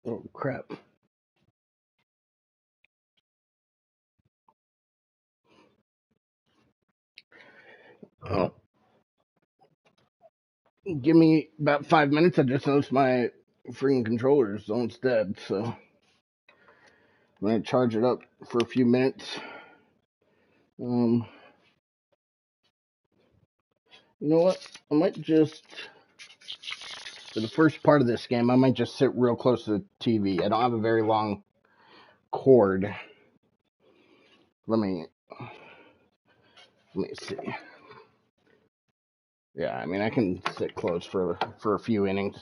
Oh, crap. Oh. Give me about 5 minutes. I just noticed my freaking controller is almost dead, so I'm going to charge it up for a few minutes. You know what? I might just, for the first part of this game, I might just sit real close to the TV. I don't have a very long cord. Let me see. Yeah, I mean, I can sit close for a few innings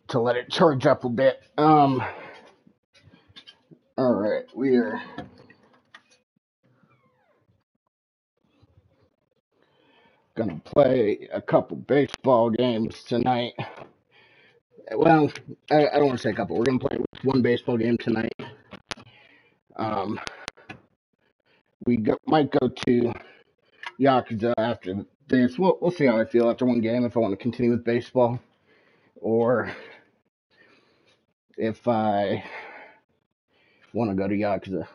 to let it charge up a bit. All right, we are gonna play a couple baseball games tonight. Well, I don't want to say a couple. We're gonna play one baseball game tonight. Might go to Yakuza after this. We'll see how I feel after one game, if I want to continue with baseball or if I want to go to Yakuza.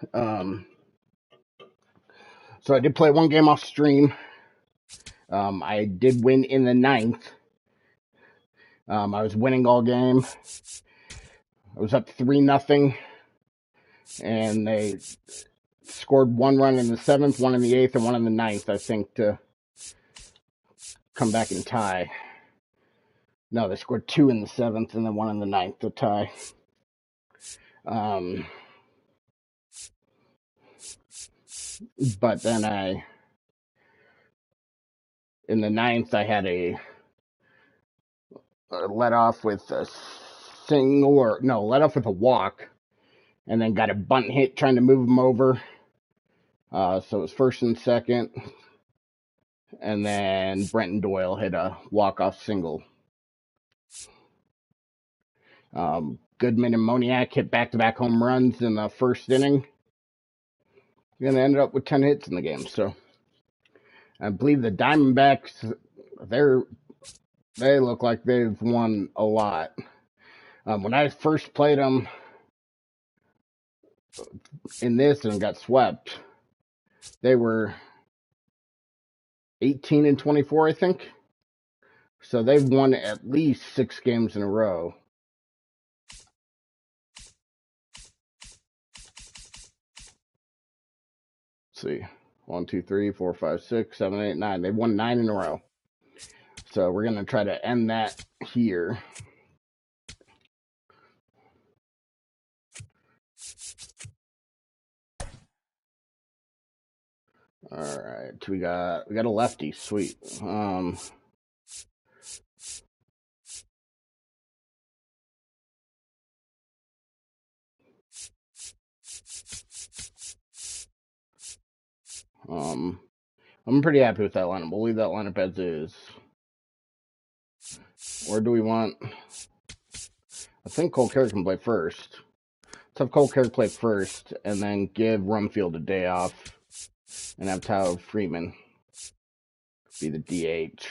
So I did play one game off stream. I did win in the 9th. I was winning all game. I was up 3-0, and they scored one run in the 7th, one in the 8th, and one in the 9th, I think, to come back and tie. No, they scored 2 in the 7th and then 1 in the 9th to tie. But then in the 9th, I had a let off with a let off with a walk, and then got a bunt hit trying to move him over. So it was first and second, and then Brenton Doyle hit a walk-off single. Goodman and Moniak hit back-to-back home runs in the first inning, and they ended up with 10 hits in the game. So I believe the Diamondbacks, they look like they've won a lot. When I first played them in this and got swept, they were 18-24, I think. So they've won at least 6 games in a row. Let's see. 1, 2, 3, 4, 5, 6, 7, 8, 9. They've won 9 in a row. So we're going to try to end that here. All right. We got a lefty. Sweet. I'm pretty happy with that lineup. We'll leave that lineup as is. Or do we want... I think Cole Carrick can play first. Let's have Cole Carrick play first, and then give Rumfield a day off, and have Tyler Freeman be the DH.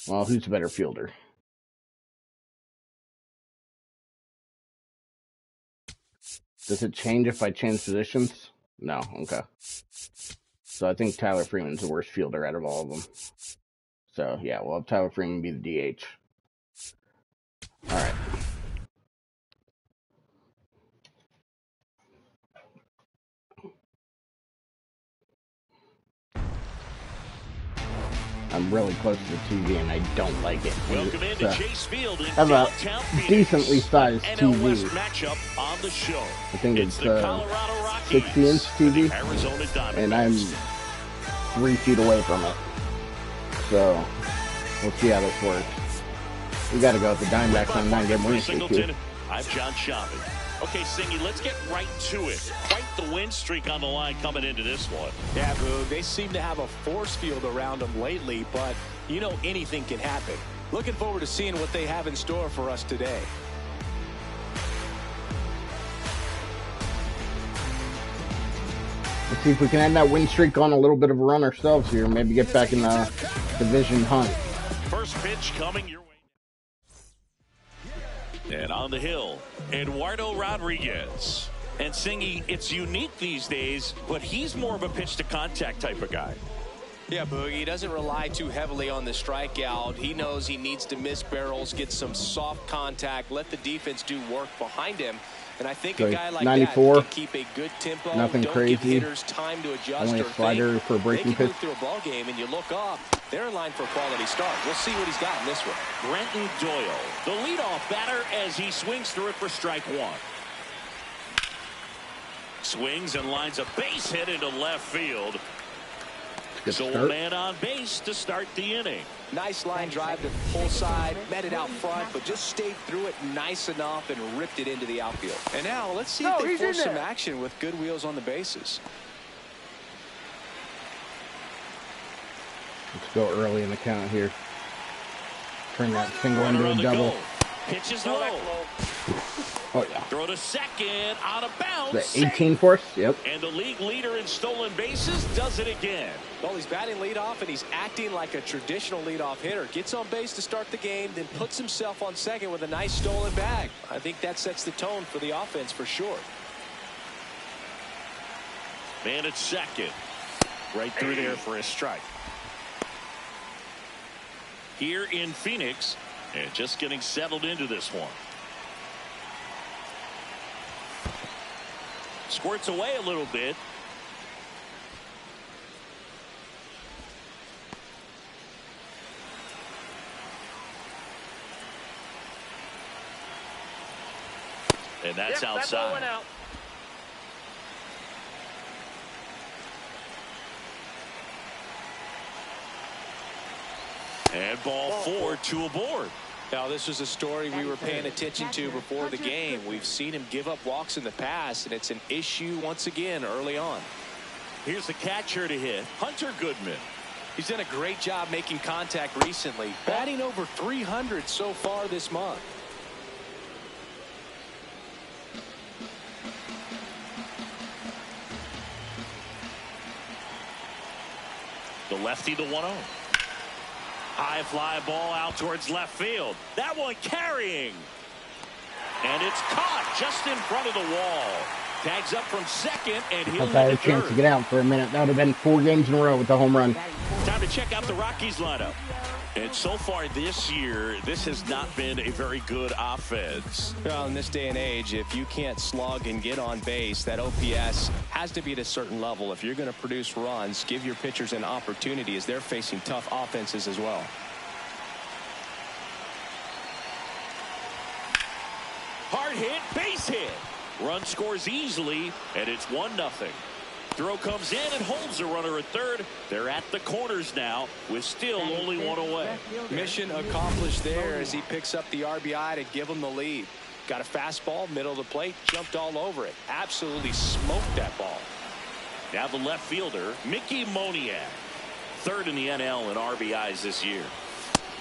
Well, who's the better fielder? Does it change if I change positions? No, okay. So I think Tyler Freeman's the worst fielder out of all of them. So, yeah, we'll have Tyler Freeman be the DH. All right. I'm really close to the TV, and I don't like it. Welcome into Chase Field in have a decently sized TV. Matchup on the show. I think it's 60-inch TV, and I'm 3 feet away from it. So we'll see how this works. We got to go with the Diamondbacks on 9-game winning streak here. I'm John Schaubin. Okay, Singy, let's get right to it. Quite the win streak on the line coming into this one. Yeah, Boog, they seem to have a force field around them lately, but you know anything can happen. Looking forward to seeing what they have in store for us today. Let's see if we can end that win streak on a little bit of a run ourselves here. Maybe get back in the division hunt. First pitch coming your way. And on the hill, Eduardo Rodriguez. And Singy, it's unique these days, but he's more of a pitch-to-contact type of guy. Yeah, Boogie, he doesn't rely too heavily on the strikeout. He knows he needs to miss barrels, get some soft contact, let the defense do work behind him. And I think a guy like 94, that can keep a good tempo. nothing Don't crazy. give hitters time to adjust. Only a slider for a breaking pitch. They can pitch. move through a ball game, and you look up, they're in line for a quality start. We'll see what he's got in this one. Brenton Doyle, the leadoff batter, as he swings through it for strike one. Swings and lines a base hit into left field. So a man on base to start the inning. Nice line drive to full side, met it out front, but just stayed through it nice enough and ripped it into the outfield. And now let's see if they force some action with good wheels on the bases. Let's go early in the count here. Turn that single into a double. Pitches low. Oh, yeah. Throw to second, out of bounds. The 18 force, yep. And the league leader in stolen bases does it again. Well, he's batting leadoff, and he's acting like a traditional leadoff hitter. Gets on base to start the game, then puts himself on second with a nice stolen bag. I think that sets the tone for the offense for sure. Man at second. Right through there for a strike. Here in Phoenix, and just getting settled into this one. Squirts away a little bit. And that's outside. That out. And ball 4, 2 aboard. Now, this was a story we were paying attention to before the game. We've seen him give up walks in the past, and it's an issue once again early on. Here's the catcher to hit, Hunter Goodman. He's done a great job making contact recently, batting over 300 so far this month. The lefty, the 1-0. High fly ball out towards left field. That one carrying. And it's caught just in front of the wall. Tags up from second, and he'll I've had a hit chance third. to get out for a minute. That would have been 4 games in a row with the home run. Time to check out the Rockies lineup. And so far this year, this has not been a very good offense. Well, in this day and age, if you can't slug and get on base, that OPS has to be at a certain level. If you're going to produce runs, give your pitchers an opportunity as they're facing tough offenses as well. Hard hit, base hit. Run scores easily, and it's 1-0. Throw comes in and holds the runner at third. They're at the corners now with still only 1 away. Mission accomplished there as he picks up the RBI to give him the lead. Got a fastball, middle of the plate, jumped all over it. Absolutely smoked that ball. Now the left fielder, Mickey Moniak. Third in the NL in RBIs this year.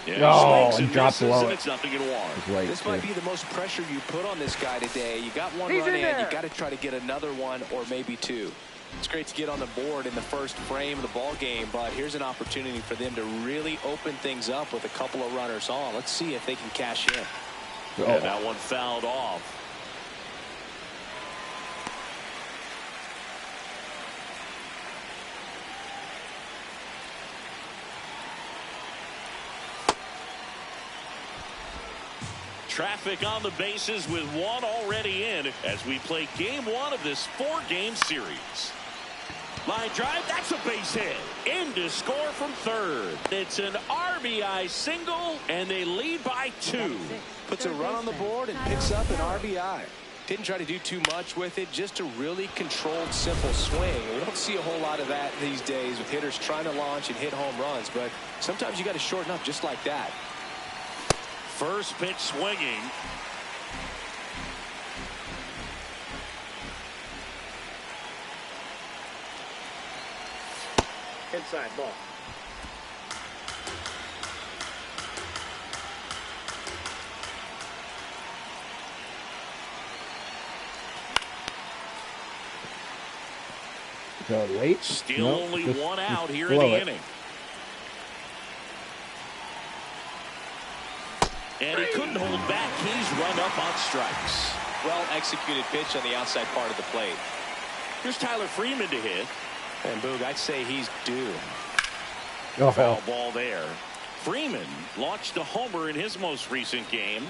Yeah, and dropped low. It's 0-1. This might be the most pressure you put on this guy today. You got one run in, you got to try to get another one or maybe 2. It's great to get on the board in the first frame of the ball game, but here's an opportunity for them to really open things up with a couple of runners on. Let's see if they can cash in. And that one fouled off. Traffic on the bases with 1 already in as we play game 1 of this 4-game series. Line drive, that's a base hit. In to score from third. It's an RBI single, and they lead by 2. Puts a run on the board and picks up an RBI. Didn't try to do too much with it, just a really controlled, simple swing. We don't see a whole lot of that these days with hitters trying to launch and hit home runs, but sometimes you got to shorten up just like that. First pitch swinging. Inside ball. So late. Still only 1 out here in blow the it. inning. And he couldn't hold back. He's run up on strikes. Well executed pitch on the outside part of the plate. Here's Tyler Freeman to hit. And Boog, I'd say he's due. Oh. Foul ball there. Freeman launched a homer in his most recent game.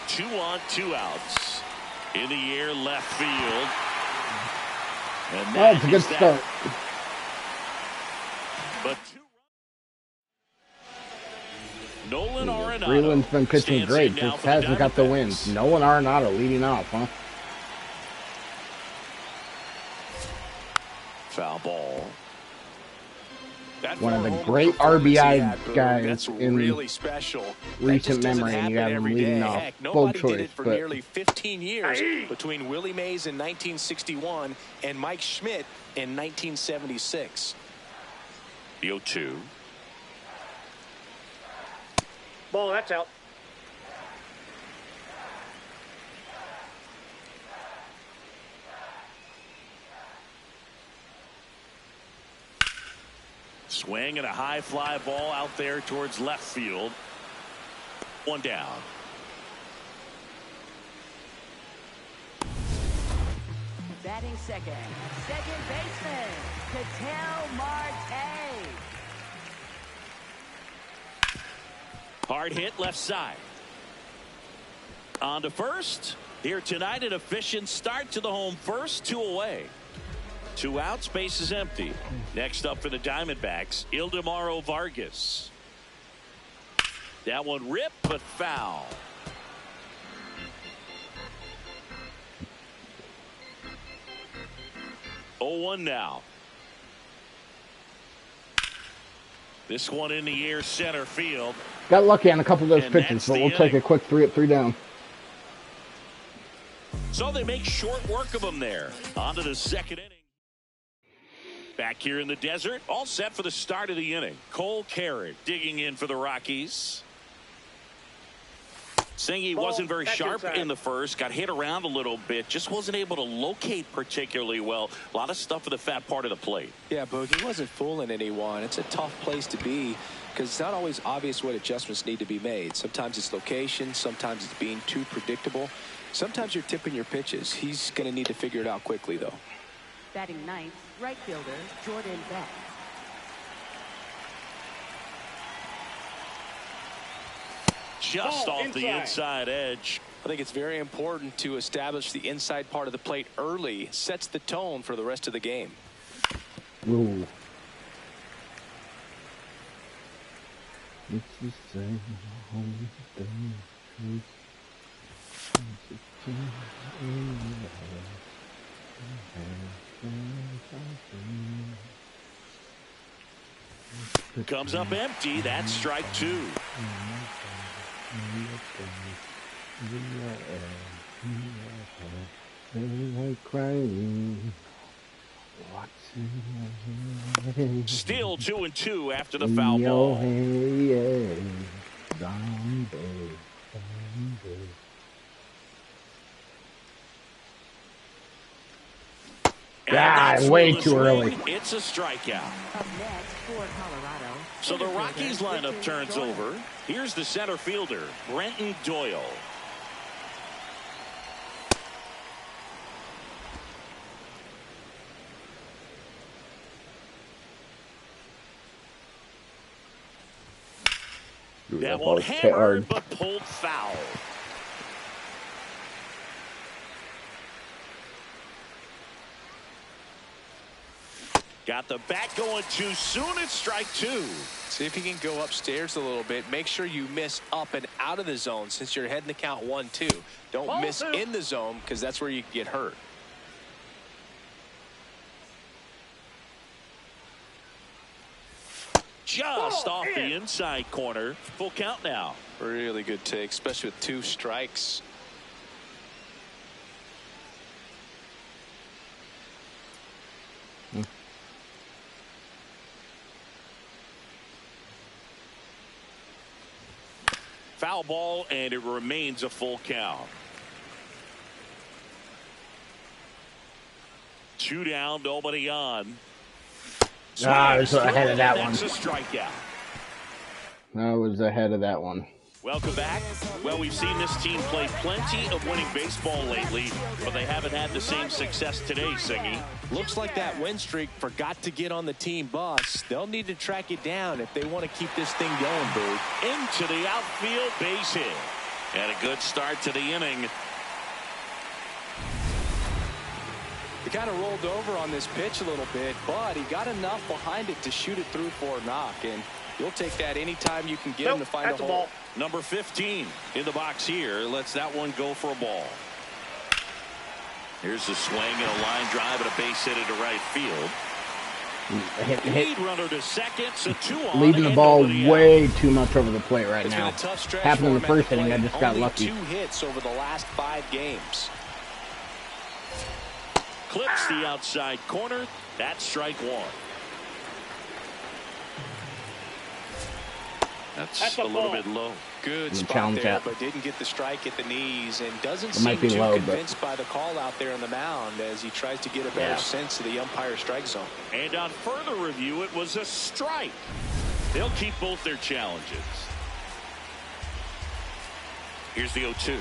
Two on, two outs. In the air, left field. And It's a good start. But Nolan Arenado. Freeland's been pitching great, just hasn't got the wins. Nolan Arenado leading off, huh? Foul ball. One of the great RBI guys in really special. recent memory, and you got him leading off. Full choice, Did it for nearly 15 years between Willie Mays in 1961 and Mike Schmidt in 1976. The 0-2. Ball, that's out. Swing and a high fly ball out there towards left field. One down. Batting second baseman, Ketel Marte. Hard hit left side. On to first. Here tonight, an efficient start to the home first, 2 away. 2 outs, base is empty. Next up for the Diamondbacks, Ildemaro Vargas. That one ripped, but foul. Oh, 0-1 now. This one in the air, center field. Got lucky on a couple of those And pitches, but that's we'll the take a inning. quick 3 up, 3 down. So they make short work of him there. On to the second inning. Back here in the desert, all set for the start of the inning. Cole Carrick digging in for the Rockies. Saying he wasn't very sharp in the first, got hit around a little bit, just wasn't able to locate particularly well. A lot of stuff for the fat part of the plate. Yeah, Boog, he wasn't fooling anyone. It's a tough place to be because it's not always obvious what adjustments need to be made. Sometimes it's location, sometimes it's being too predictable. Sometimes you're tipping your pitches. He's going to need to figure it out quickly, though. Batting ninth, right fielder, Jordan Beck. Just off the inside edge. I think it's very important to establish the inside part of the plate early. Sets the tone for the rest of the game. Ooh. Comes up empty. That's strike 2. Still 2-2 after the foul ball. Way too early. It's a strikeout. Up next for Colorado. So the Rockies lineup turns over. Here's the center fielder, Brenton Doyle. That one hammered but pulled foul. Got the bat going too soon. It's strike 2. See if you can go upstairs a little bit. Make sure you miss up and out of the zone since you're heading the count 1-2. Don't miss in the zone because that's where you get hurt. Just off the inside corner. Full count now. Really good take, especially with 2 strikes. Foul ball, and it remains a full count. 2 down, nobody on. I was ahead of that one. That's a strikeout. I was ahead of that one. Welcome back. Well, we've seen this team play plenty of winning baseball lately, but they haven't had the same success today, Singy. Looks like that win streak forgot to get on the team bus. They'll need to track it down if they want to keep this thing going, Boo. Into the outfield, base hit. And a good start to the inning. He kind of rolled over on this pitch a little bit, but he got enough behind it to shoot it through for a knock, and you'll take that anytime you can get him to find a hole. Ball. Number 15 in the box here lets that one go for a ball. Here's the swing and a line drive and a base hit into right field. Lead runner to second, so 2 on. Leaving the ball way too much over the plate right now. It's been a tough stretch Happened in the for him at first inning. I just got Only lucky. 2 hits over the last 5 games. Clips the outside corner. That's strike 1. That's a little bit low. Good spot there, but didn't get the strike at the knees, and doesn't seem too convinced by the call out there on the mound as he tries to get a better sense of the umpire strike zone. And on further review, it was a strike. They'll keep both their challenges. Here's the 0-2.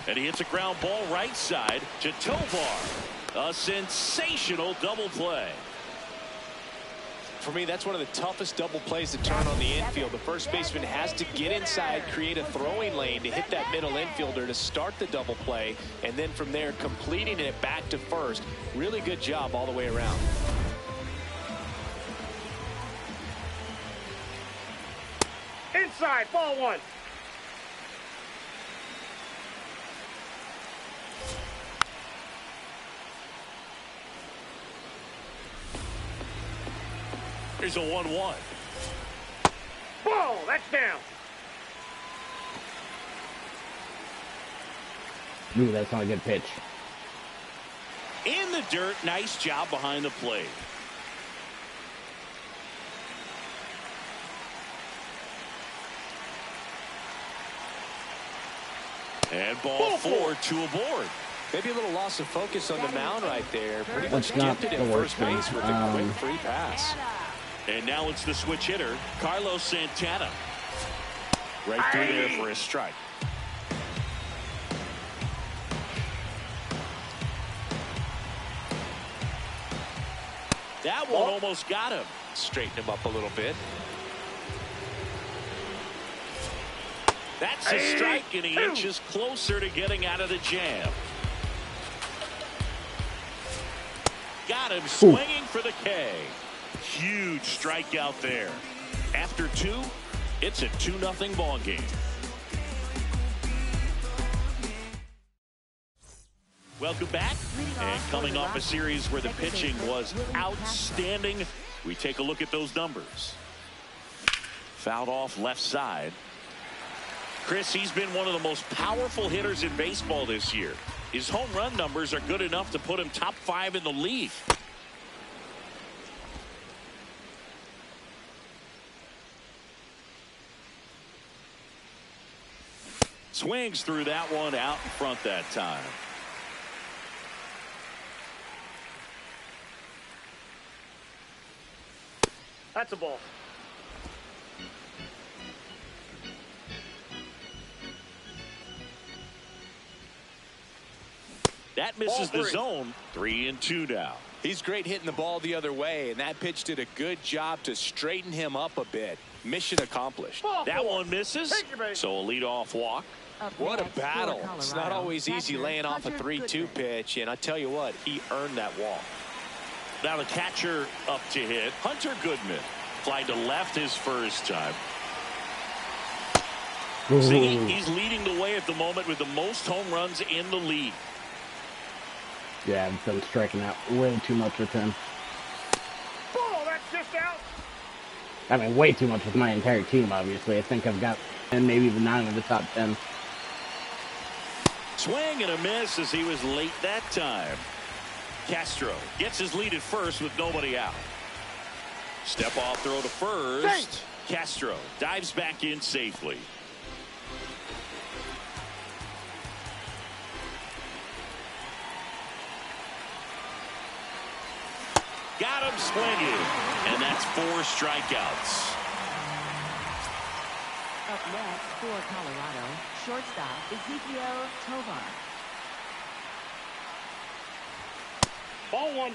And he hits a ground ball right side to Tovar. A sensational double play. For me, that's one of the toughest double plays to turn on the infield. The first baseman has to get inside, create a throwing lane to hit that middle infielder to start the double play, and then from there completing it back to first. Really good job all the way around. Inside, ball 1. Here's a 1-1. Ball, that's down. Ooh, that's not a good pitch. In the dirt, nice job behind the plate. And ball 4, 2 aboard. Maybe a little loss of focus on the mound right there. Pretty much That's not gifted the at worst first base thing. with a quick free pass. And now it's the switch hitter, Carlos Santana. Right through there for a strike. That one almost got him. Straighten him up a little bit. That's a strike, and he inches closer to getting out of the jam. Got him swinging for the K. Huge strikeout there. After 2, it's a 2-0 ball game. Welcome back. And coming off a series where the pitching was outstanding, we take a look at those numbers. Fouled off left side. Chris, he's been one of the most powerful hitters in baseball this year. His home run numbers are good enough to put him top 5 in the league. Swings through that one out in front that time. That's a ball. That misses the zone. 3-2 now. He's great hitting the ball the other way, and that pitch did a good job to straighten him up a bit. Mission accomplished. That one misses. So a leadoff walk. What a battle. It's not always easy laying off a 3-2 pitch, and I tell you what, he earned that walk. Now the catcher up to hit. Hunter Goodman flied to left his first time. See, he's leading the way at the moment with the most home runs in the league. Yeah, I've been striking out way too much with him. Ball, that's just out. I mean, way too much with my entire team, obviously. I think I've got 10, maybe even 9 of the top 10. Swing and a miss as he was late that time. Castro gets his lead at first with nobody out. Step off throw to first. Castro dives back in safely. Got him swinging. And that's 4 strikeouts. Up next for Colorado, shortstop Ezequiel Tovar. Ball 1.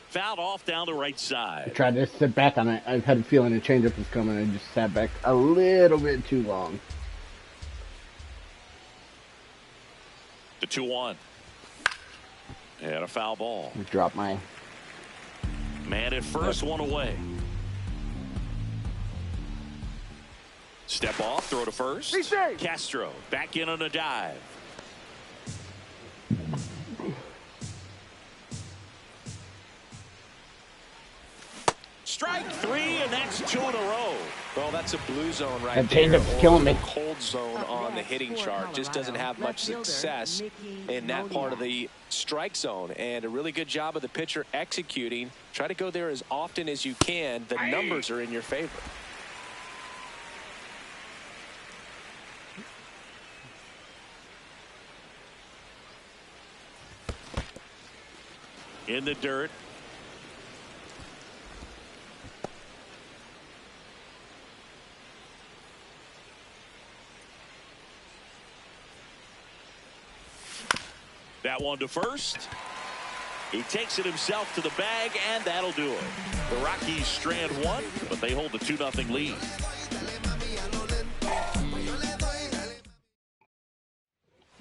Fouled off down the right I side. tried to sit back on it. I've had a feeling a changeup was coming. I just sat back a little bit too long. The 2-1. And a foul ball. Drop my... Man at first, 1 away. Step off, throw to first. Castro back in on a dive. Strike 3, and that's 2 in a row. Well, that's a blue zone right That there. changeup's killing me. Cold zone on the hitting chart. Just doesn't have much success in that part of the strike zone. And a really good job of the pitcher executing. Try to go there as often as you can. The numbers are in your favor. In the dirt. That one to first. He takes it himself to the bag, and that'll do it. The Rockies strand 1, but they hold the 2-0 lead.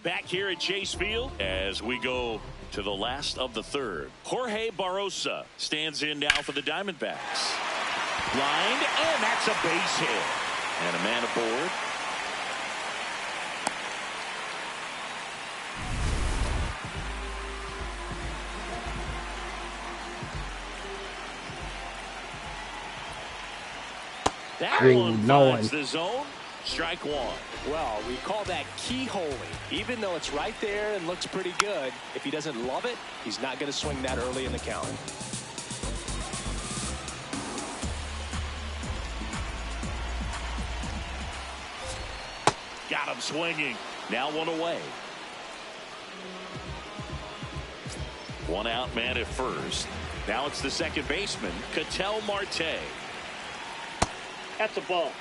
Back here at Chase Field as we go to the last of the third. Jorge Barrosa stands in now for the Diamondbacks. Lined, and that's a base hit. And a man aboard. That one finds the zone. Strike 1. Well, we call that keyholing. Even though it's right there and looks pretty good, if he doesn't love it, he's not going to swing that early in the count. Got him swinging. Now 1 away. 1 out, man at first. Now it's the second baseman, Ketel Marte. That's a ball.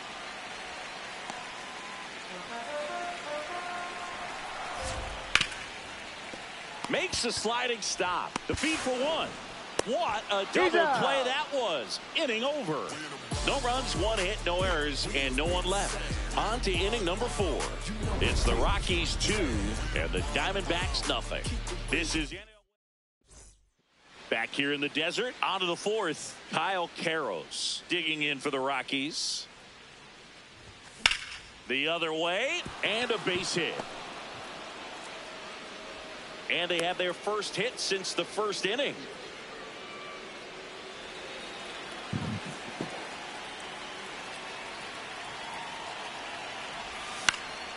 Makes a sliding stop. The feed for 1. What a double play that was. Inning over. No runs, 1 hit, no errors, and no one left. On to inning number 4. It's the Rockies 2 and the Diamondbacks nothing. This is back here in the desert. On to the 4th. Kyle Karros digging in for the Rockies. The other way, and a base hit. And they have their first hit since the first inning.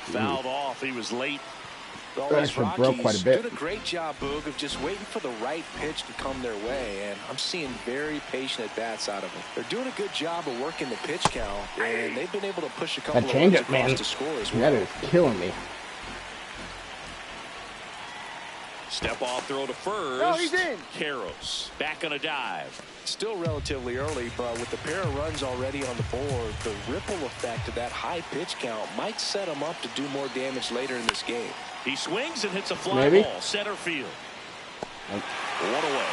Fouled off. He was late. Well, these broke Rockies quite a bit. did a great job, Boog, of just waiting for the right pitch to come their way, and I'm seeing very patient at-bats out of them. They're doing a good job of working the pitch count, and they've been able to push a couple of runs across to score as well. That is killing me. Step off throw to first. No, he's in. Karros back on a dive. Still relatively early, but with the pair of runs already on the board, the ripple effect of that high pitch count might set him up to do more damage later in this game. He swings and hits a fly ball center field. 1 away.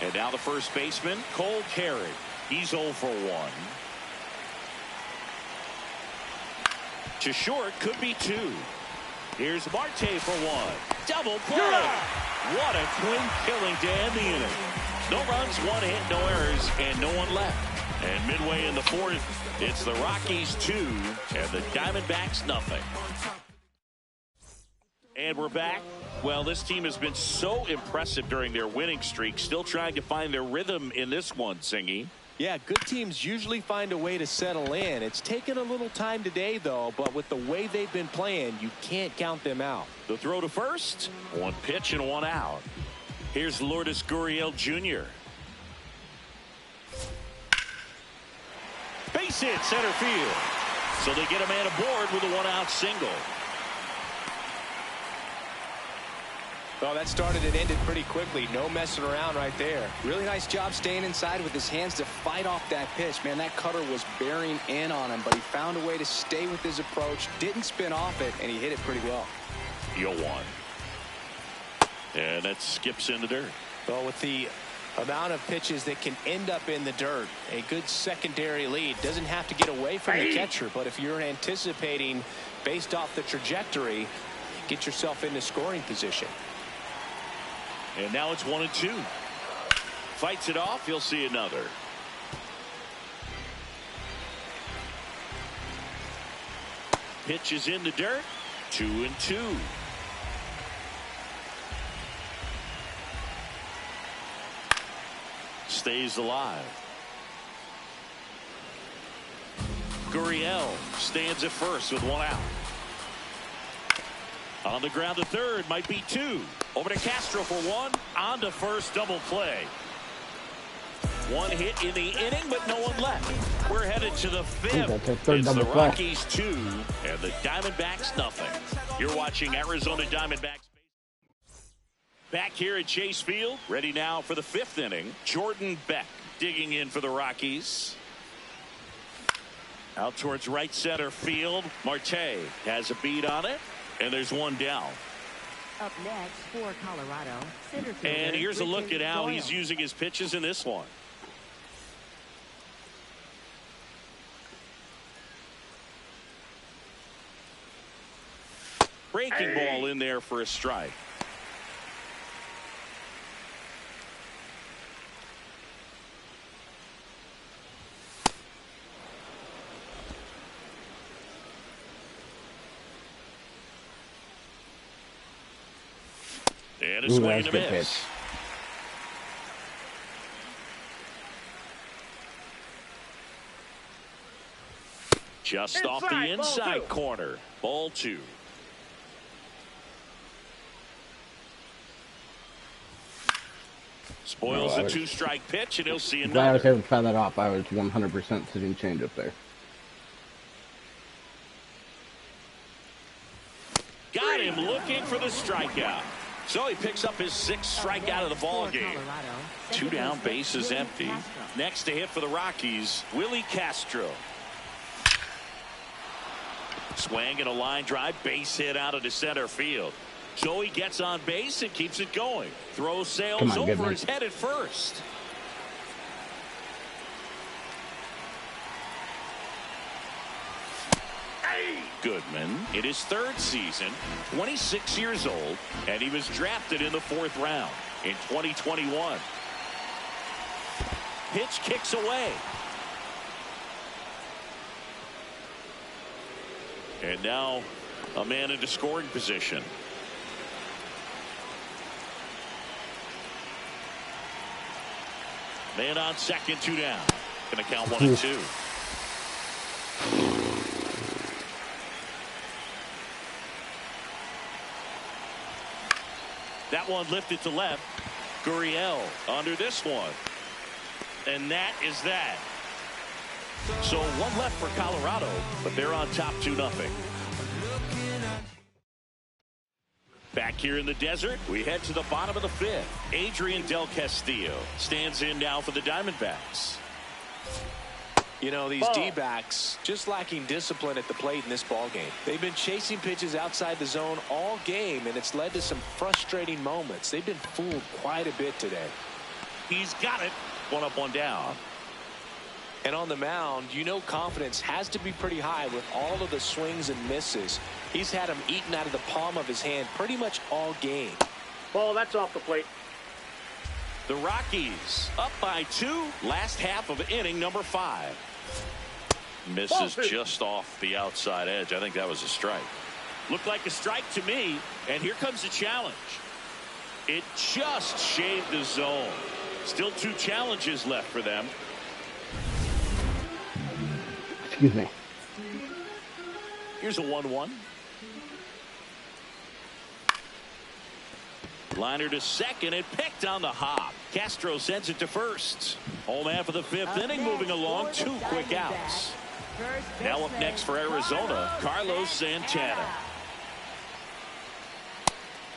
And now the first baseman, Cole Carey. He's 0 for 1. To short, could be 2. Here's Marte for 1. Double play. What a clean killing to end the inning. No runs, 1 hit, no errors, and no one left. And midway in the 4th, it's the Rockies 2 and the Diamondbacks nothing. And we're back. Well, this team has been so impressive during their winning streak, still trying to find their rhythm in this one, Singy. Yeah, good teams usually find a way to settle in. It's taken a little time today, though, but with the way they've been playing, you can't count them out. The throw to first. One pitch and one out. Here's Lourdes Gurriel Jr. Base hit center field. So they get a man aboard with a one-out single. Well, that started and ended pretty quickly. No messing around right there. Really nice job staying inside with his hands to fight off that pitch. Man, that cutter was bearing in on him, but he found a way to stay with his approach, didn't spin off it, and he hit it pretty well. 0-1. And that skips in the dirt. Well, with the amount of pitches that can end up in the dirt, a good secondary lead doesn't have to get away from the catcher, but if you're anticipating based off the trajectory, get yourself into scoring position. And now it's 1-2. Fights it off. You'll see another. Pitch is in the dirt. 2-2. Stays alive. Gurriel stands at first with one out. On the ground to third, might be two. Over to Castro for one. On to first, double play. One hit in the inning, but no one left. We're headed to the fifth. It's the Rockies 2 and the Diamondbacks nothing. You're watching Arizona Diamondbacks. Back here at Chase Field, ready now for the fifth inning. Jordan Beck digging in for the Rockies. Out towards right center field. Marte has a beat on it. And there's one down. Up next for Colorado, center fielder, and here's a look at how Doyle. he's using his pitches in this one. Breaking ball in there for a strike. And a swing and a miss. Pitch. Just off the inside corner. Ball 2. Spoils the 2-strike pitch, and he'll see another. Glad I was able to foul that off. I was 100% sitting change up there. Got him looking for the strikeout. So he picks up his 6th strikeout of the ball game. 2 down, bases empty. Next to hit for the Rockies, Willie Castro. Swing and a line drive, base hit out of the center field. Joey gets on base and keeps it going. Throws sails over his head at first. Goodman in his 3rd season, 26 years old, and he was drafted in the 4th round in 2021. Pitch kicks away. And now a man into scoring position. Man on second, 2 down. Going to count 1-2. That one lifted to left. Gurriel under this one. And that is that. So one left for Colorado, but they're on top 2-0. Back here in the desert, we head to the bottom of the 5th. Adrian Del Castillo stands in now for the Diamondbacks. You know, these D-backs just lacking discipline at the plate in this ball game. They've been chasing pitches outside the zone all game, and it's led to some frustrating moments. They've been fooled quite a bit today. He's got it. 1 up, 1 down. And on the mound, you know confidence has to be pretty high with all of the swings and misses. He's had them eaten out of the palm of his hand pretty much all game. Ball, that's off the plate. The Rockies up by 2. Last half of inning number 5. Misses just off the outside edge. I think that was a strike. Looked like a strike to me. And here comes the challenge. It just shaved the zone. Still 2 challenges left for them. Excuse me. Here's a 1-1. Liner to second and picked on the hop. Castro sends it to first. Home half of the fifth inning moving along. 2 quick outs. Now up next for Arizona, Carlos Santana.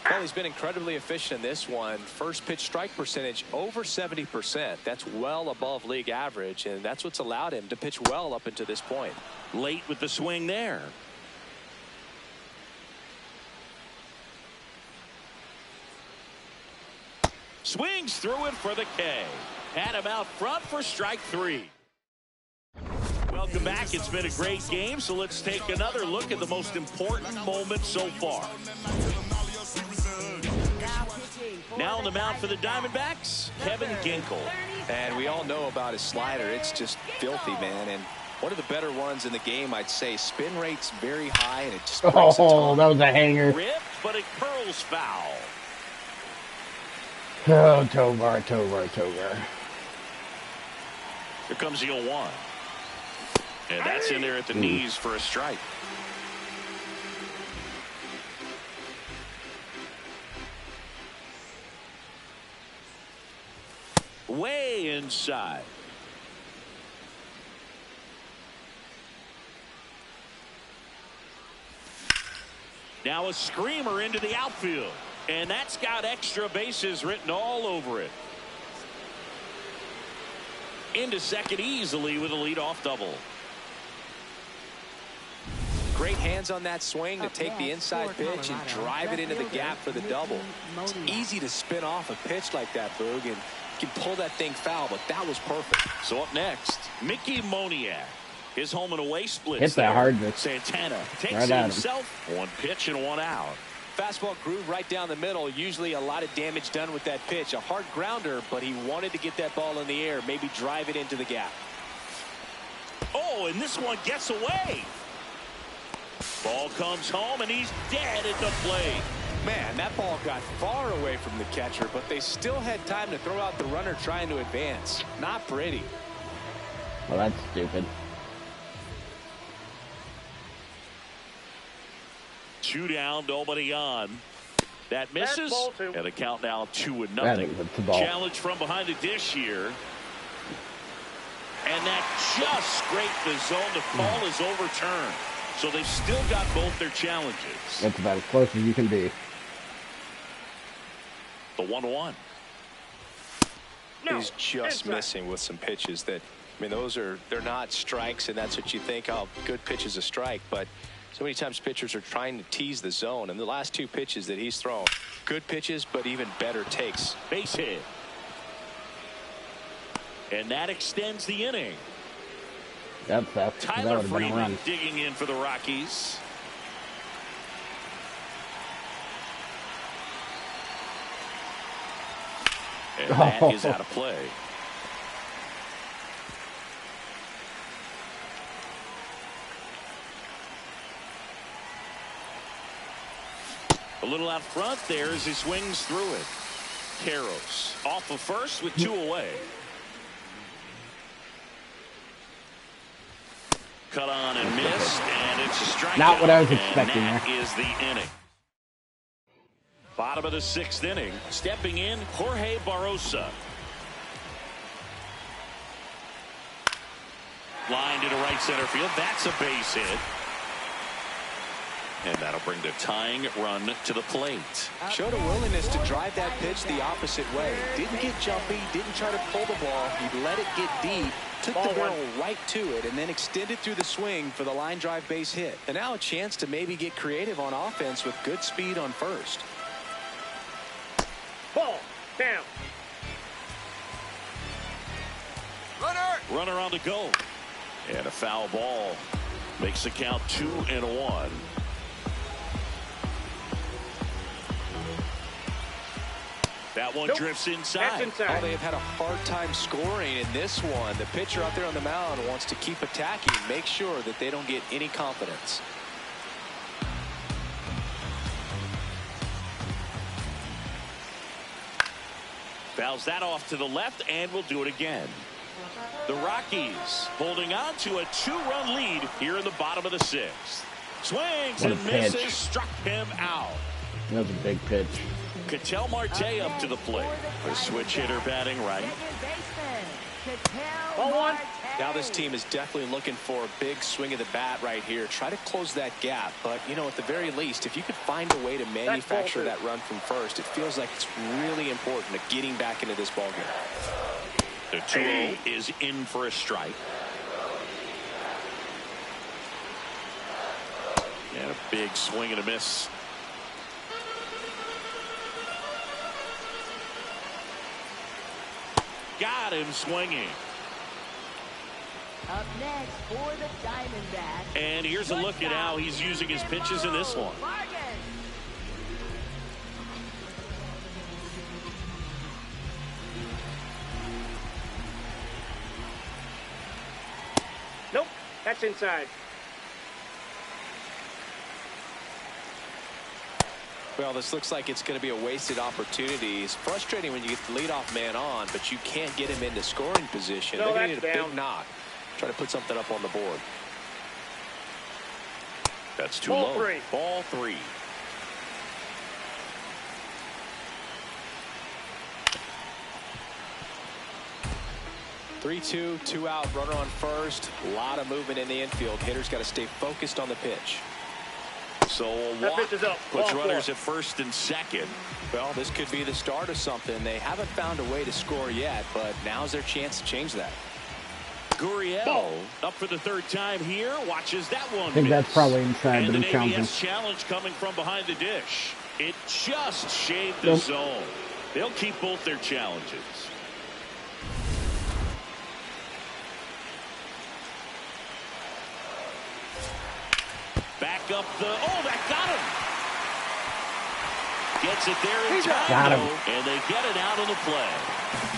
Well, he's been incredibly efficient in this one. First pitch strike percentage over 70%. That's well above league average, and that's what's allowed him to pitch well up until this point. Late with the swing there. Swings through it for the K. Had him out front for strike 3. Welcome back. It's been a great game, so let's take another look at the most important moment so far. Now on the mound for the Diamondbacks, Kevin Ginkel. And we all know about his slider. It's just filthy, man. And one of the better ones in the game, I'd say. Spin rate's very high, and it just breaks a ton. That was a hanger. Ripped, but it curls foul. Oh, Tovar. Here comes the 0-1. And that's in there at the knees for a strike. Way inside. Now a screamer into the outfield. And that's got extra bases written all over it. Into second easily with a leadoff double. Great hands on that swing to take the inside pitch and drive it into the gap for the double. It's easy to spin off a pitch like that, Boog, and you can pull that thing foul, but that was perfect. So up next, Mickey Moniak. His home and away splits. Hit that hard. Santana takes right it at him. himself. 1 pitch and 1 out. Fastball groove right down the middle. Usually a lot of damage done with that pitch. A hard grounder, but he wanted to get that ball in the air, maybe drive it into the gap. Oh, and this one gets away. Ball comes home, and he's dead at the plate. Man, that ball got far away from the catcher, but they still had time to throw out the runner trying to advance. Not pretty. Well, that's stupid. 2 down, nobody on. That misses. Ball 2. And a count now 2-0. That's the ball. Challenge from behind the dish here. And that just scraped the zone. The call is overturned. So they've still got both their challenges. That's about as close as you can be. The 1-1. He's just missing with some pitches that, I mean, they're not strikes, and that's what you think, oh, good pitch is a strike, but so many times pitchers are trying to tease the zone, and the last 2 pitches that he's thrown, good pitches, but even better takes. Base hit. And that extends the inning. That's that. Tyler Freeland digging in for the Rockies. And that is out of play. A little out front there as he swings through it. Karros off of first with 2 away. Cut on and missed, and it's a strikeout. Not what I was expecting. And that is the inning. Bottom of the 6th inning. Stepping in, Jorge Barrosa. Line to the right center field. That's a base hit. And that'll bring the tying run to the plate. Showed a willingness to drive that pitch the opposite way. Didn't get jumpy, didn't try to pull the ball. He let it get deep, took the barrel right to it, and then extended through the swing for the line drive base hit. And now a chance to maybe get creative on offense with good speed on first. Ball down. Runner on the go. And a foul ball makes the count 2-1. That one drifts inside. Oh, they have had a hard time scoring in this one. The pitcher out there on the mound wants to keep attacking, make sure that they don't get any confidence. Fouls that off to the left, and we'll do it again. The Rockies holding on to a 2-run lead here in the bottom of the 6th. Swings and misses, struck him out. That was a big pitch. Ketel Marte up to the plate. The switch hitter batting right. Ball one. Now this team is definitely looking for a big swing of the bat right here. Try to close that gap. But, you know, at the very least, if you could find a way to manufacture that run from first, it feels like it's really important to getting back into this ballgame. The 2-0 is in for a strike. And a big swing and a miss. Got him swinging. Up next for the Diamondbacks. And here's a look at how he's using his pitches in this one. Nope, that's inside. Well, this looks like it's going to be a wasted opportunity. It's frustrating when you get the leadoff man on, but you can't get him into scoring position. No, They're going to that's need a down. big knock. Try to put something up on the board. That's too Ball low. three. Ball 3. Three-two, 2 out, runner on first. A lot of movement in the infield. Hitter's got to stay focused on the pitch. So a That walk pitch is up. puts Ball runners four. at first and second. Well, this could be the start of something. They haven't found a way to score yet, but now's their chance to change that. Gurriel up for the 3rd time here. Watches that one. I think that's probably inside, and but an he's counting. ABS challenge coming from behind the dish. It just shaved the Nope. zone. They'll keep both their challenges. Back up the. Oh, that got him. Gets it there in time, Got him. though, and they get it out of the play.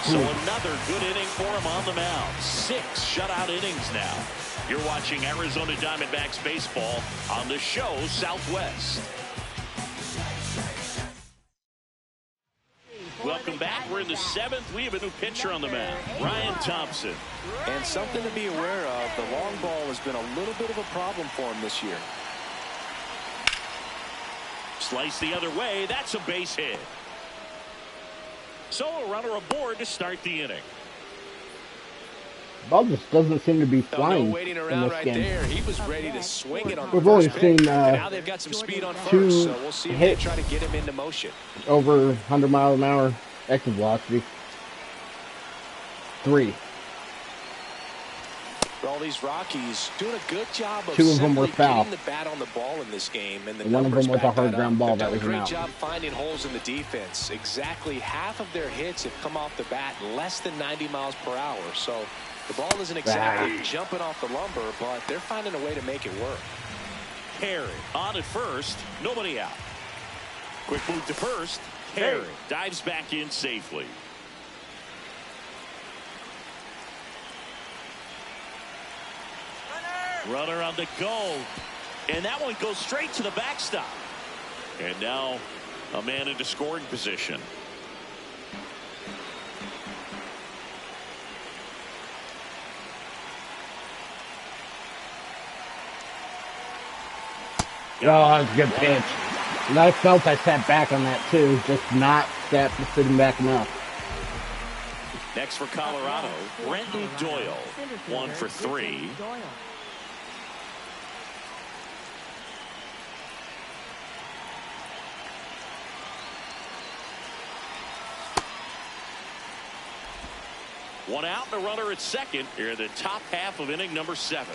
So another good inning for him on the mound. 6 shutout innings now. You're watching Arizona Diamondbacks baseball on the show Southwest. Welcome back. We're in the 7th. We have a new pitcher on the mound, Ryan Thompson. And something to be aware of, the long ball has been a little bit of a problem for him this year. Slice the other way. That's a base hit. So a runner aboard to start the inning. Ball just doesn't seem to be No flying waiting in around this right game. there. He was ready to swing it on the We've only first pitch. seen Now they've got some speed on two first, so we'll see if they hits. try to get him into motion. Over 100 miles an hour exit velocity. 3. All these Rockies doing a good job of 2 of them were simply foul. getting the bat on the ball in this game, and the One of them numbers was a back hard that ground up. ball They've that done was a an great out. job finding holes in the defense. Exactly half of their hits have come off the bat less than 90 miles per hour. So the ball isn't exactly jumping off the lumber, but they're finding a way to make it work. Harry on at first. Nobody out. Quick move to first. Harry dives back in safely. Runner on the go. And that one goes straight to the backstop. And now a man into scoring position. Oh, that was a good pitch. And I felt I sat back on that too. Just not sitting back enough. Next for Colorado, Brenton Doyle. 1 for 3. One out and a runner at second here in the top half of inning number 7.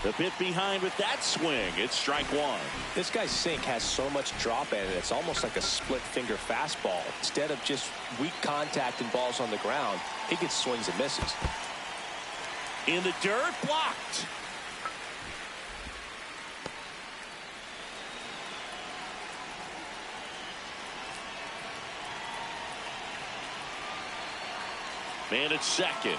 The bit behind with that swing. It's strike 1. This guy's sink has so much drop in it. It's almost like a split finger fastball. Instead of just weak contact and balls on the ground, he gets swings and misses. In the dirt, blocked. Man at second.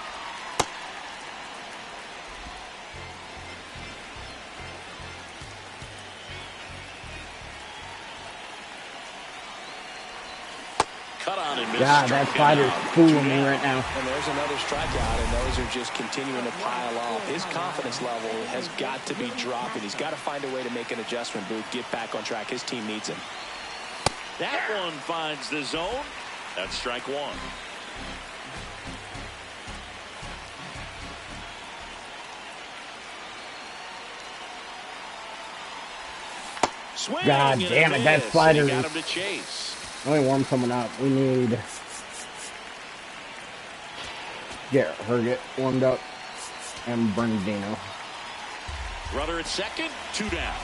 cut on and miss. God, that fighter's fooling me right now. And there's another strikeout, and those are just continuing to pile up. His confidence level has got to be dropping. He's got to find a way to make an adjustment, Boog, get back on track. His team needs him. That one finds the zone. That's strike one. Swing, God damn it, that slider got is... him to chase. Let me warm someone up. We need... Get Herget warmed up. And Bernardino. Runner at second, 2 down.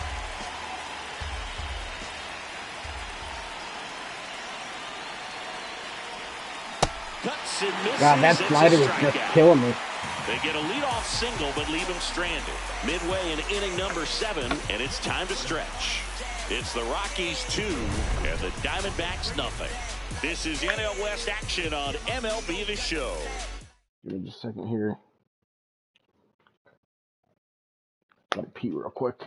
Cuts and misses. God, that slider is just killing me. They get a leadoff single, but leave him stranded. Midway in inning number 7, and it's time to stretch. It's the Rockies 2 and the Diamondbacks nothing. This is NL West action on MLB The Show. Give me just a second here. Gotta pee real quick.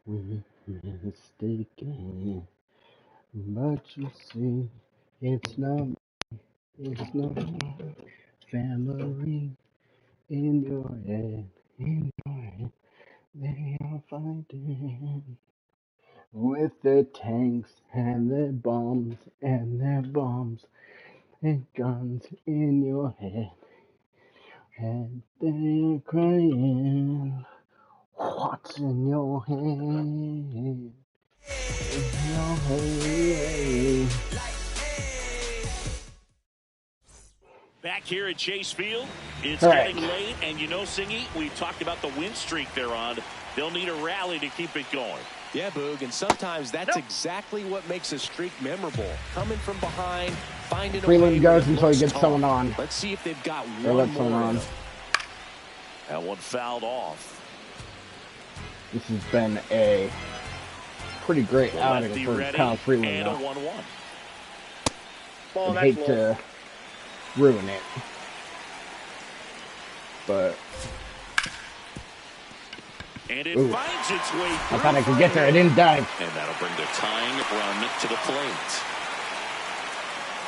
We mistaken, but you see, it's not family in your head, they are fighting with their tanks and their bombs and guns in your head, and they are crying. What's in your head? In your head. Back here at Chase Field, it's All getting right. late, and you know, Singy, we talked about the win streak they're on. They'll need a rally to keep it going. Yeah, Boog, and sometimes that's exactly what makes a streak memorable. Coming from behind, finding Freeland a way goes when it until he looks gets tough. someone on. Let's see if they've got Or let one someone more. on. That one fouled off. This has been a pretty great outing Lefty for ready, Kyle Freeland. and a Now. 1-1. Ball, I'd that's hate low. to ruin it, but And it ooh, finds its way through. I thought I could get there. I didn't dive. And that'll bring the tying run to the plate.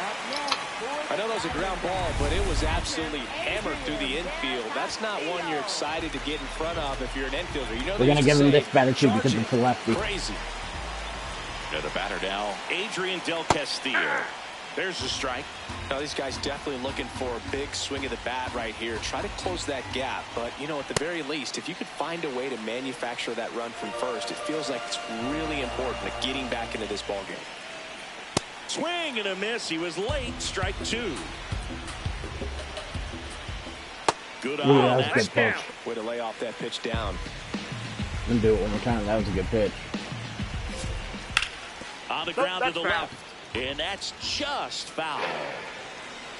Up next, I know that was a ground ball, but it was absolutely hammered through the infield. That's not one you're excited to get in front of if you're an infielder. You know We're gonna give him this batter too charge because it. it's a lefty. Crazy. And the batter now, Adrian Del Castillo. There's the strike. Now, these guys definitely looking for a big swing of the bat right here. Try to close that gap. But, you know, at the very least, if you could find a way to manufacture that run from first, it feels like it's really important to getting back into this ball game. Swing and a miss. He was late. Strike 2. Good Ooh, on that was a that. good pitch. Way to lay off that pitch down. Let me do it one more time. That was a good pitch. On the ground to that's the foul. left. And that's just foul.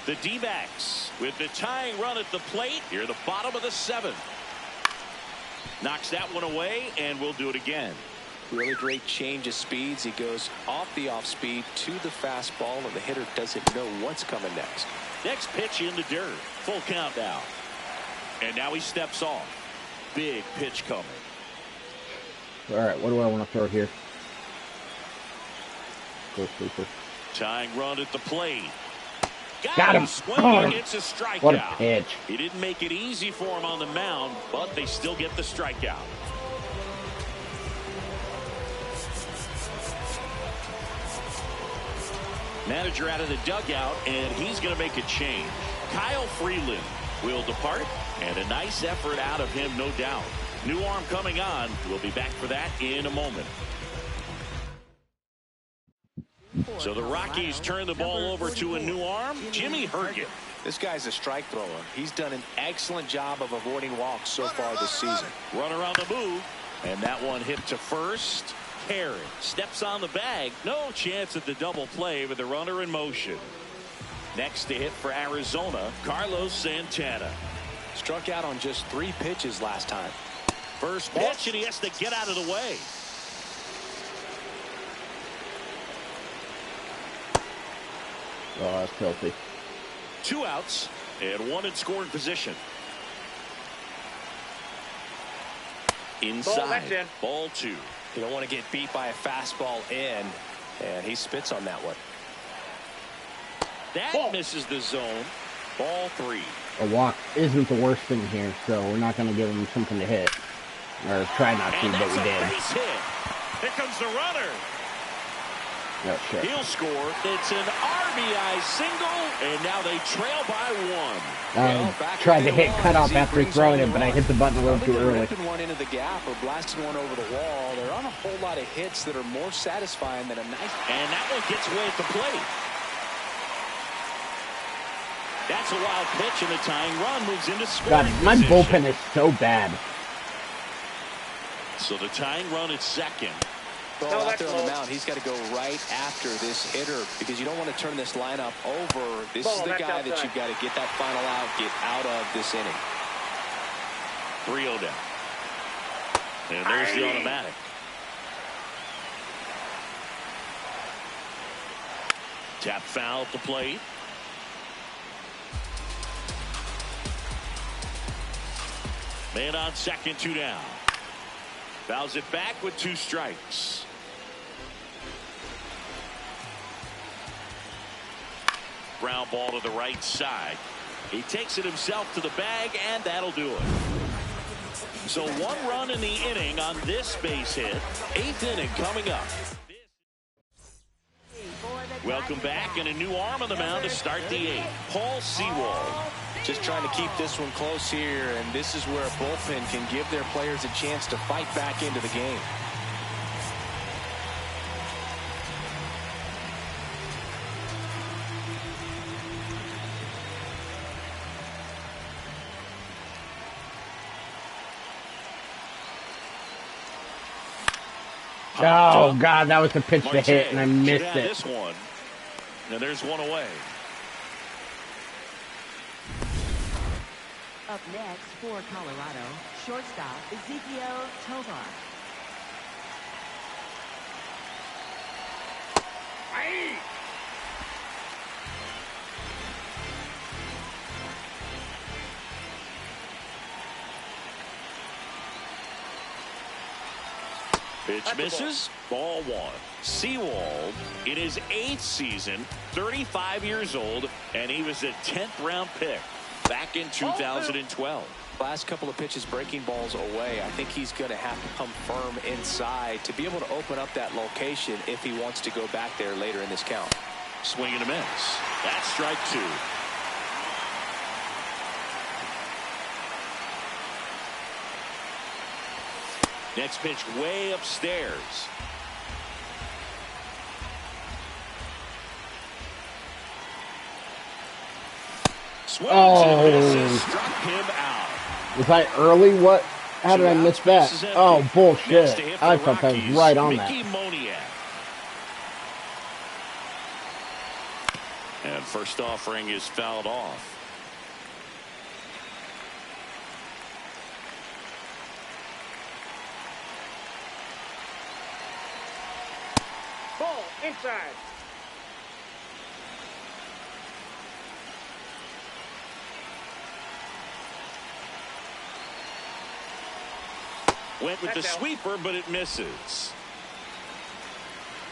The D-backs with the tying run at the plate. Here, the bottom of the 7th. Knocks that one away, and we'll do it again. Really great change of speeds. He goes off the off speed to the fastball, and the hitter doesn't know what's coming next. Next pitch in the dirt. Full count now. And now he steps off. Big pitch coming. All right, what do I want to throw here? Go sleeper. Tying run at the plate. Got him. Swinging. Oh, It's a strikeout. what a pitch. He didn't make it easy for him on the mound, but they still get the strikeout. Manager out of the dugout, and he's going to make a change. Kyle Freeland will depart, and a nice effort out of him, no doubt. New arm coming on. We'll be back for that in a moment. So the Rockies turn the ball over to a new arm, Jimmy Herget. This guy's a strike thrower. He's done an excellent job of avoiding walks so far this season. Runner on the move, and that one hit to first. Carey steps on the bag. No chance at the double play with the runner in motion. Next to hit for Arizona, Carlos Santana. Struck out on just 3 pitches last time. First pitch, and he has to get out of the way. Oh, that's filthy. 2 outs and 1 in scoring position. Inside. Ball 2. You don't want to get beat by a fastball in, and he spits on that one. That misses the zone. Ball 3. A walk isn't the worst thing here, so we're not going to give him something to hit. Or try not to, but we did. Base hit. Here comes the runner. Oh, shit. He'll score. It's an RBI single, and now they trail by 1. I tried to hit cutoff after throwing it, but I hit the button a little too early. Ripping one into the gap or blasting one over the wall. There aren't a whole lot of hits that are more satisfying than a nice. And that one gets away at the plate. That's a wild pitch, and the tying run moves into scoring God, my position. bullpen is so bad. So the tying run is second. Well, out there on the mound, he's got to go right after this hitter because you don't want to turn this lineup over. This is the guy that you've got to get that final out, get out of this inning. 3-0 down. And there's the automatic. Tap foul at the plate. Man on second, 2 down. Fouls it back with 2 strikes. Ground ball to the right side. He takes it himself to the bag, and that'll do it. So 1 run in the inning on this base hit. 8th inning coming up. Welcome back, and a new arm on the mound to start the 8th. Paul Sewald. Just trying to keep this one close here, and this is where a bullpen can give their players a chance to fight back into the game. Oh, God, that was the pitch to hit, and I missed it. This one. Now there's 1 away. Up next for Colorado, shortstop Ezekiel Tovar. Pitch misses. Ball 1. Sewald in his 8th season, 35 years old, and he was a 10th round pick back in 2012. Last couple of pitches breaking balls away. I think he's going to have to come firm inside to be able to open up that location if he wants to go back there later in this count. Swing and a miss. That's strike 2. Next pitch way upstairs. Swings and misses, struck him out. Was I early? What? How did I miss that? Oh, bullshit. I thought that was right on that. And first offering is fouled off. Ball inside. Went with the sweeper, but it misses.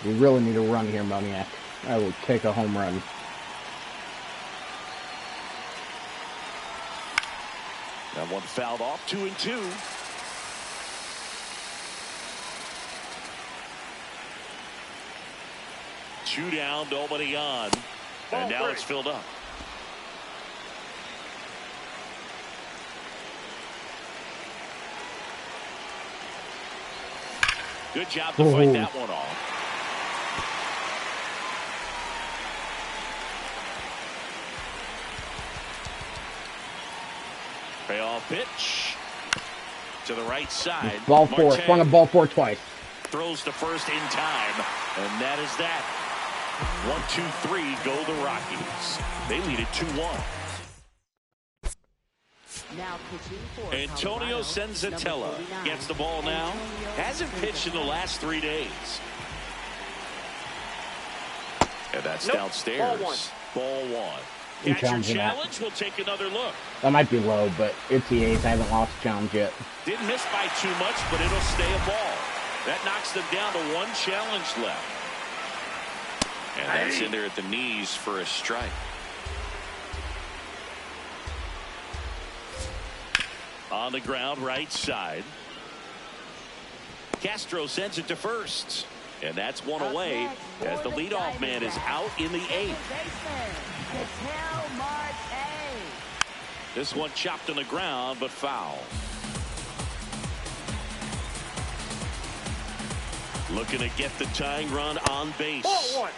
We really need a run here, Moniak. I will take a home run. That one fouled off. 2-2. Two down, nobody on. And now it's filled up. Good job to fight that one off. Now pitch to the right side. Ball four. Swung a ball four twice. Throws to first in time, and that is that. 1, 2, 3 go the Rockies. They lead it 2-1. Now pitching for Antonio Senzatella gets the ball now. Hasn't pitched in the last 3 days. And that's downstairs. Ball one. Catcher challenge. We'll take another look. That might be low, but it's the A's. I haven't lost a challenge yet. Didn't miss by too much, but it'll stay a ball. That knocks them down to 1 challenge left. And that's in there at the knees for a strike. On the ground, right side. Castro sends it to first. And that's one away as the leadoff man is out in the 8th. This one chopped on the ground, but foul. Looking to get the tying run on base. Ball one.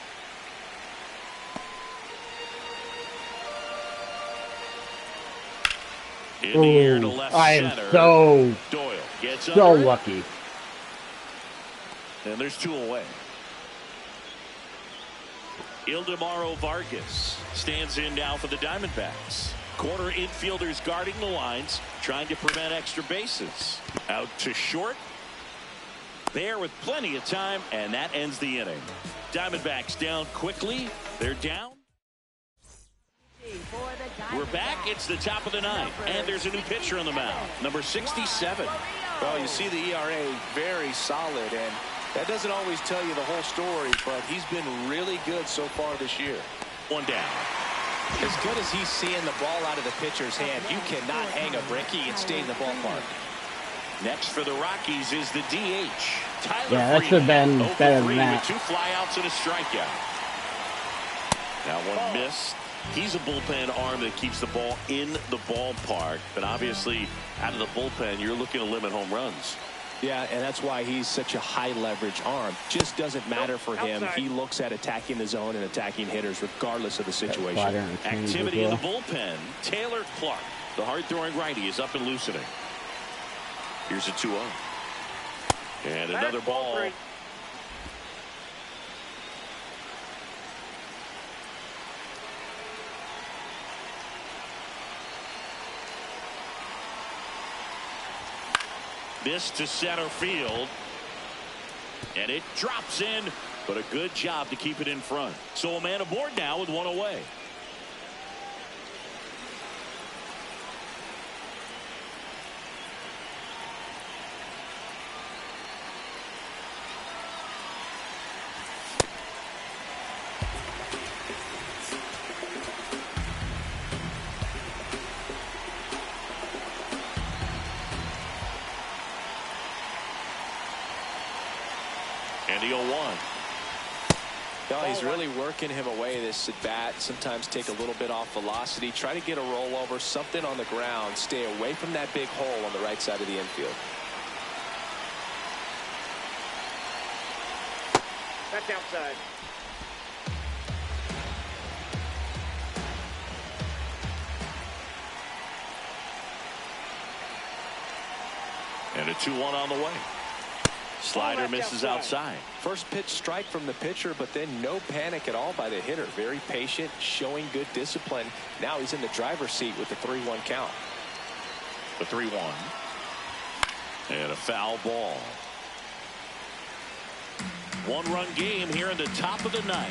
In the air to left I am center. so Doyle gets lucky. And there's 2 away. Ildemaro Vargas stands in now for the Diamondbacks. Corner infielders guarding the lines, trying to prevent extra bases. Out to short. There with plenty of time, and that ends the inning. Diamondbacks down quickly. They're down. We're back. It's the top of the 9th, and there's a new pitcher on the mound, number 67. Well, you see the ERA very solid, and that doesn't always tell you the whole story, but he's been really good so far this year. 1 down. As good as he's seeing the ball out of the pitcher's hand, you cannot hang a bricky and stay in the ballpark. Next for the Rockies is the DH. Tyler Yeah, that should have been better than that. With 2 flyouts and a strikeout. That one missed. He's a bullpen arm that keeps the ball in the ballpark, but obviously out of the bullpen you're looking to limit home runs. Yeah, and that's why he's such a high leverage arm. Just doesn't matter for him. He looks at attacking the zone and attacking hitters regardless of the situation. Activity in the bullpen. Taylor Clark, the hard throwing righty, is up and loosening. Here's a 2-0 and another ball. This to center field, and it drops in, but a good job to keep it in front. So a man aboard now with 1 away. And the 0-1. No, he's really working him away this at bat. Sometimes take a little bit off velocity. Try to get a rollover, something on the ground. Stay away from that big hole on the right side of the infield. That's outside. And a 2-1 on the way. Slider misses outside. First pitch strike from the pitcher, but then no panic at all by the hitter. Very patient, showing good discipline. Now he's in the driver's seat with the 3-1 count. The 3-1. And a foul ball. 1-run game here in the top of the 9th.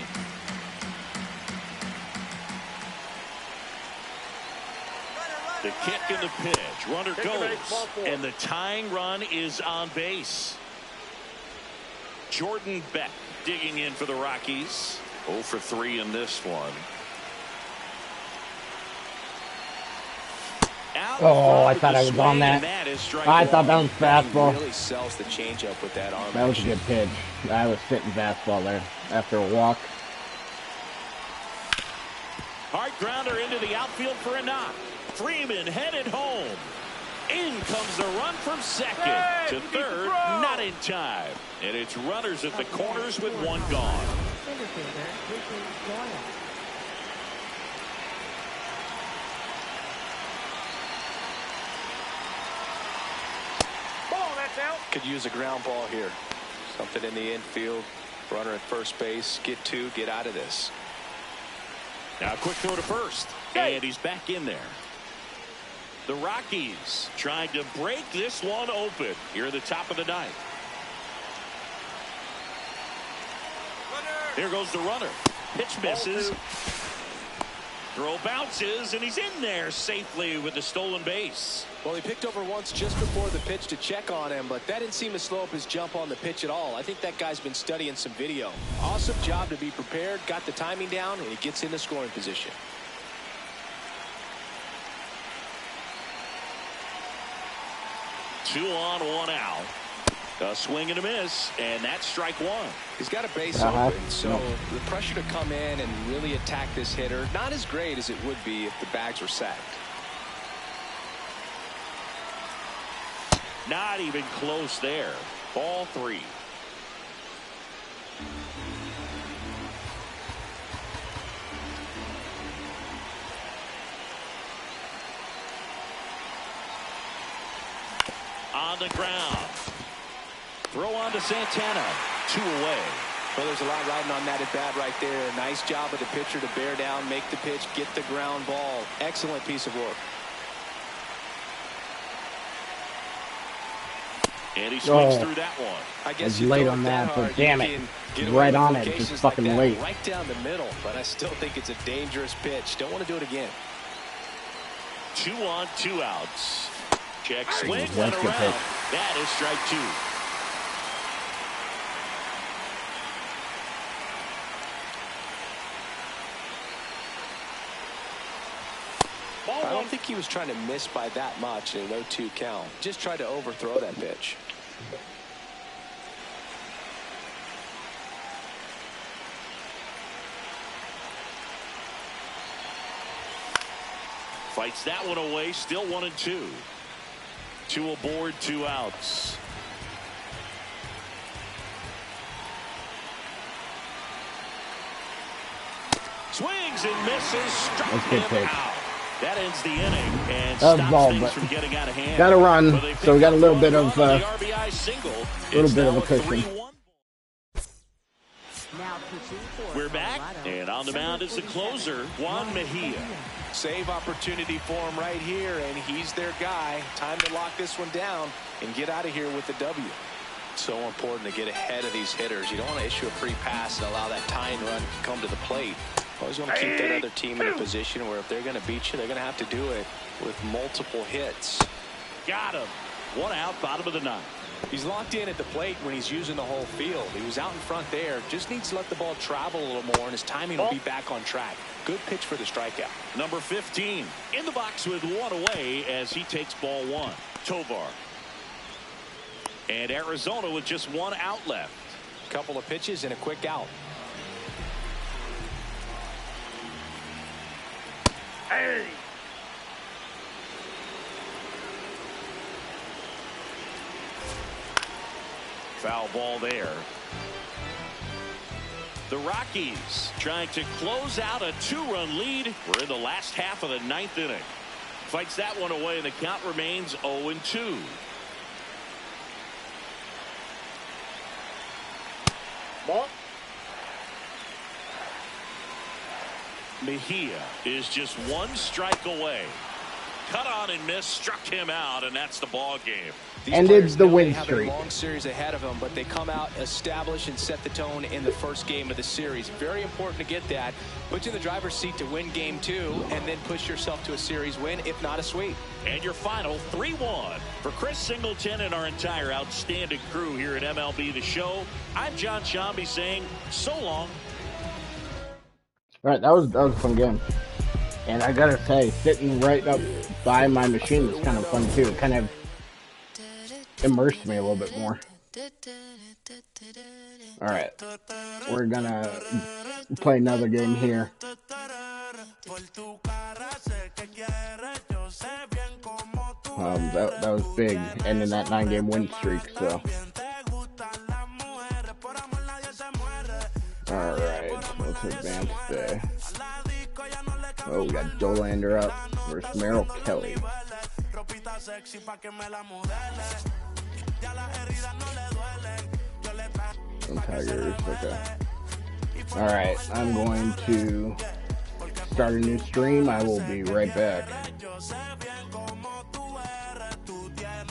The kick and the pitch. Runner goes. And the tying run is on base. Jordan Beck digging in for the Rockies. 0 for 3 in this one. Oh, I thought I was on that. I thought that was fastball. Really sells the changeup with that arm. That was a good pitch. I was sitting fastball there after a walk. Hard grounder into the outfield for a knock. Freeland headed home. In comes the run from second to third, not in time. And it's runners at the corners with 1 gone. Could use a ground ball here. Something in the infield. Runner at first base. Get two. Get out of this. Now a quick throw to first. And he's back in there. The Rockies trying to break this one open here at the top of the ninth. Here goes the runner. Pitch misses. Throw bounces, and he's in there safely with the stolen base. Well, he picked over once just before the pitch to check on him, but that didn't seem to slow up his jump on the pitch at all. I think that guy's been studying some video. Awesome job to be prepared, got the timing down, and he gets in the scoring position. Two on, one out. A swing and a miss, and that's strike one. He's got a base open, so the pressure to come in and really attack this hitter, not as great as it would be if the bags were sacked. Not even close there. Ball three. On the ground. Throw on to Santana. 2 away. Well, there's a lot riding on that at bat right there. Nice job of the pitcher to bear down, make the pitch, get the ground ball. Excellent piece of work. And he swings through that one. I guess you late on that, but damn it. Right on it. Just fucking like late. Right down the middle, but I still think it's a dangerous pitch. Don't want to do it again. 2 on, 2 outs. Check swing, That's went good around. pitch. That is strike 2. I don't think he was trying to miss by that much in an 0-2 count. Just tried to overthrow that pitch. Fights that one away. Still 1 and 2. 2 aboard, 2 outs. Swings and misses. Struck him out. That ends the inning and stops things from getting out of hand. Got to run, so we got a little bit of RBI single. a cushion. We're back, and on the mound is the closer, Juan Mejia. Save opportunity for him right here, and he's their guy. Time to lock this one down and get out of here with the W. So important to get ahead of these hitters. You don't want to issue a free pass and allow that tying run to come to the plate. Always want to keep that other team in a position where if they're going to beat you, they're going to have to do it with multiple hits. Got him. 1 out, bottom of the ninth. He's locked in at the plate when he's using the whole field. He was out in front there. Just needs to let the ball travel a little more, and his timing will be back on track. Good pitch for the strikeout. Number 15 in the box with 1 away as he takes ball 1. Tovar. And Arizona with just 1 out left. Couple of pitches and a quick out. Hey! Foul ball there. The Rockies trying to close out a 2-run lead. We're in the last half of the 9th inning. Fights that one away, and the count remains 0-2. Ball. Mejia is just 1 strike away. Cut on and miss, struck him out, and that's the ball game. Ended the win streak. They have a long series ahead of them, but they come out, establish, and set the tone in the first game of the series. Very important to get that. Put you in the driver's seat to win game 2, and then push yourself to a series win, if not a sweep. And your final 3-1. For Chris Singleton and our entire outstanding crew here at MLB The Show, I'm John Shambi saying so long. All right, that was a fun game. And I gotta say, sitting right up by my machine was kind of fun too. It kind of immersed me a little bit more. All right, we're gonna play another game here. That was big, ending that 9-game win streak. So, all right, let's advance there. Oh, we got Dolander up versus Merrill Kelly. Tigers, okay. Alright, I'm going to start a new stream. I will be right back.